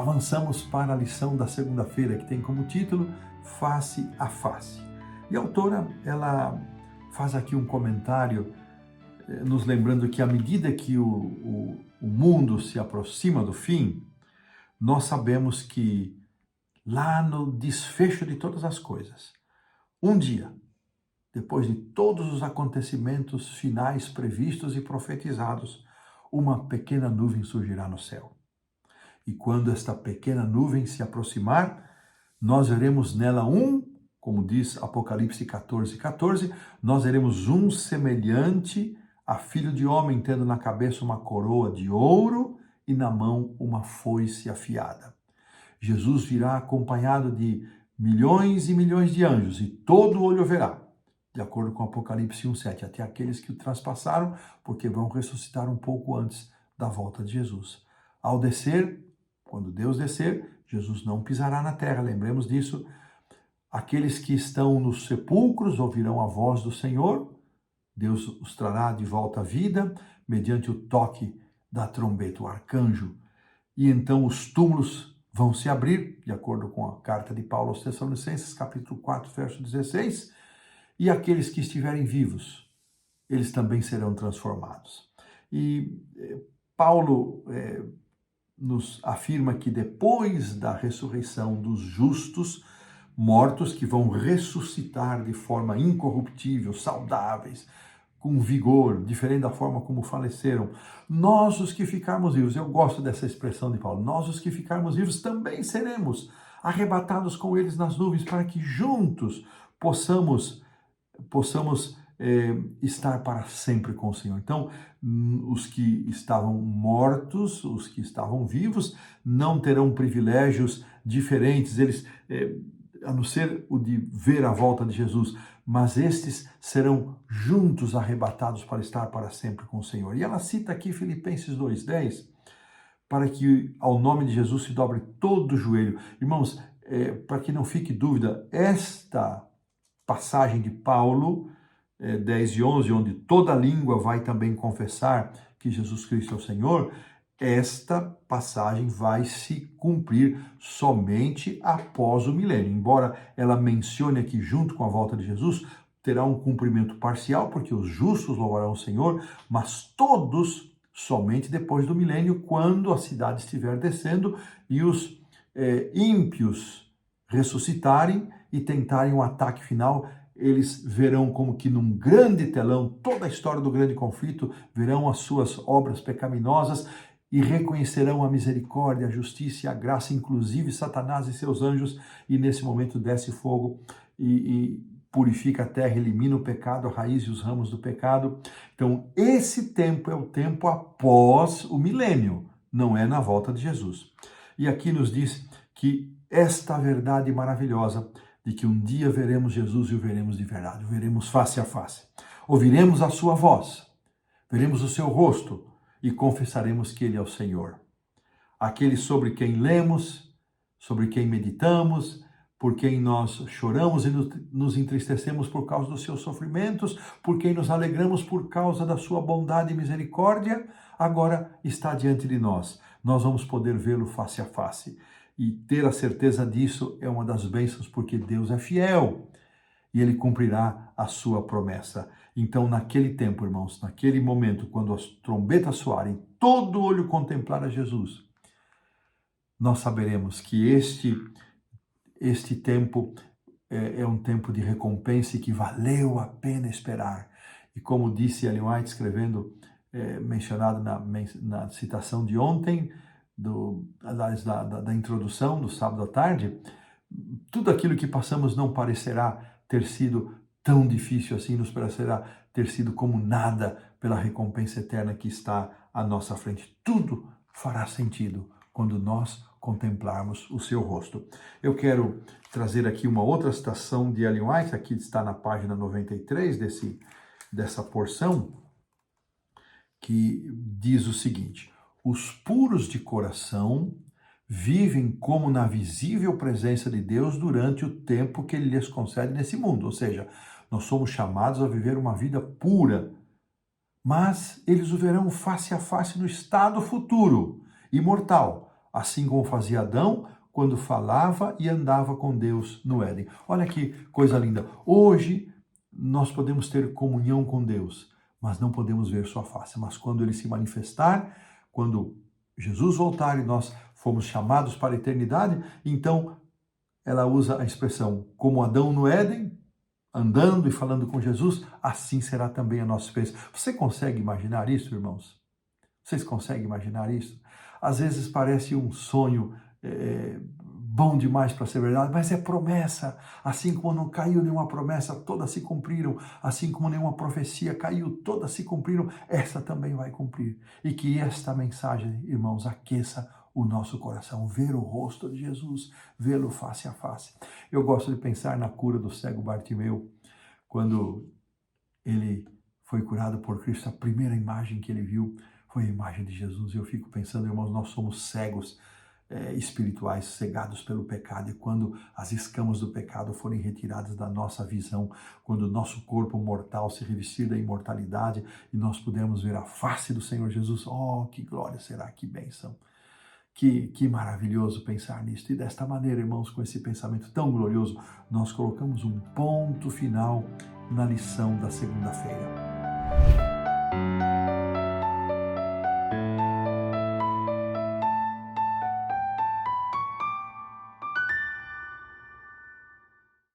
avançamos para a lição da segunda-feira, que tem como título Face a Face. E a autora, ela faz aqui um comentário, nos lembrando que à medida que o mundo se aproxima do fim, nós sabemos que lá no desfecho de todas as coisas, um dia, depois de todos os acontecimentos finais previstos e profetizados, uma pequena nuvem surgirá no céu. E quando esta pequena nuvem se aproximar, nós veremos nela como diz Apocalipse 14:14, nós veremos um semelhante a filho de homem, tendo na cabeça uma coroa de ouro e na mão uma foice afiada. Jesus virá acompanhado de milhões e milhões de anjos, e todo olho verá, de acordo com Apocalipse 1:7, até aqueles que o transpassaram, porque vão ressuscitar um pouco antes da volta de Jesus. Ao descer, quando Deus descer, Jesus não pisará na terra, lembremos disso. Aqueles que estão nos sepulcros ouvirão a voz do Senhor, Deus os trará de volta à vida, mediante o toque da trombeta, o arcanjo. E então os túmulos vão se abrir, de acordo com a carta de Paulo aos Tessalonicenses, capítulo 4, verso 16, e aqueles que estiverem vivos, eles também serão transformados. E Paulo nos afirma que depois da ressurreição dos justos, mortos que vão ressuscitar de forma incorruptível, saudáveis, com vigor, diferente da forma como faleceram, nós os que ficarmos vivos, eu gosto dessa expressão de Paulo, nós os que ficarmos vivos também seremos arrebatados com eles nas nuvens, para que juntos possamos estar para sempre com o Senhor. Então, os que estavam mortos, os que estavam vivos, não terão privilégios diferentes, eles, a não ser o de ver a volta de Jesus, mas estes serão juntos arrebatados para estar para sempre com o Senhor. E ela cita aqui Filipenses 2:10, para que ao nome de Jesus se dobre todo o joelho. Irmãos, para que não fique dúvida, esta passagem de Paulo, 10:11, onde toda língua vai também confessar que Jesus Cristo é o Senhor, esta passagem vai se cumprir somente após o milênio. Embora ela mencione aqui, junto com a volta de Jesus, terá um cumprimento parcial, porque os justos louvarão o Senhor, mas todos somente depois do milênio, quando a cidade estiver descendo e os ímpios ressuscitarem e tentarem um ataque final. Eles verão como que num grande telão toda a história do grande conflito, verão as suas obras pecaminosas e reconhecerão a misericórdia, a justiça e a graça, inclusive Satanás e seus anjos, e nesse momento desce fogo e purifica a terra, elimina o pecado, a raiz e os ramos do pecado. Então, esse tempo é o tempo após o milênio, não é na volta de Jesus. E aqui nos diz que esta verdade maravilhosa de que um dia veremos Jesus e o veremos de verdade, o veremos face a face. Ouviremos a sua voz, veremos o seu rosto e confessaremos que ele é o Senhor. Aquele sobre quem lemos, sobre quem meditamos, por quem nós choramos e nos entristecemos por causa dos seus sofrimentos, por quem nos alegramos por causa da sua bondade e misericórdia, agora está diante de nós. Nós vamos poder vê-lo face a face. E ter a certeza disso é uma das bênçãos, porque Deus é fiel e Ele cumprirá a sua promessa. Então, naquele tempo, irmãos, naquele momento, quando as trombetas soarem, todo olho contemplar a Jesus, nós saberemos que este tempo é um tempo de recompensa e que valeu a pena esperar. E como disse Ellen White, escrevendo, mencionado na citação de ontem, da introdução do sábado à tarde, tudo aquilo que passamos não parecerá ter sido tão difícil assim, nos parecerá ter sido como nada pela recompensa eterna que está à nossa frente. Tudo fará sentido quando nós contemplarmos o seu rosto. Eu quero trazer aqui uma outra citação de Ellen White, aqui está na página 93 dessa porção, que diz o seguinte: os puros de coração vivem como na visível presença de Deus durante o tempo que Ele lhes concede nesse mundo. Ou seja, nós somos chamados a viver uma vida pura, mas eles o verão face a face no estado futuro, imortal, assim como fazia Adão quando falava e andava com Deus no Éden. Olha que coisa linda. Hoje nós podemos ter comunhão com Deus, mas não podemos ver sua face. Mas quando ele se manifestar, quando Jesus voltar e nós fomos chamados para a eternidade, então ela usa a expressão como Adão no Éden, andando e falando com Jesus, assim será também a nossa experiência. Você consegue imaginar isso, irmãos? Vocês conseguem imaginar isso? Às vezes parece um sonho bom demais para ser verdade, mas é promessa. Assim como não caiu nenhuma promessa, todas se cumpriram. Assim como nenhuma profecia caiu, todas se cumpriram. Essa também vai cumprir. E que esta mensagem, irmãos, aqueça o nosso coração, ver o rosto de Jesus, vê-lo face a face. Eu gosto de pensar na cura do cego Bartimeu, quando ele foi curado por Cristo. A primeira imagem que ele viu foi a imagem de Jesus. E eu fico pensando, irmãos, nós somos cegos espirituais, cegados pelo pecado, e quando as escamas do pecado forem retiradas da nossa visão, quando o nosso corpo mortal se revestir da imortalidade e nós pudermos ver a face do Senhor Jesus, oh, que glória será, que bênção. Que maravilhoso pensar nisso. E desta maneira, irmãos, com esse pensamento tão glorioso, nós colocamos um ponto final na lição da segunda-feira.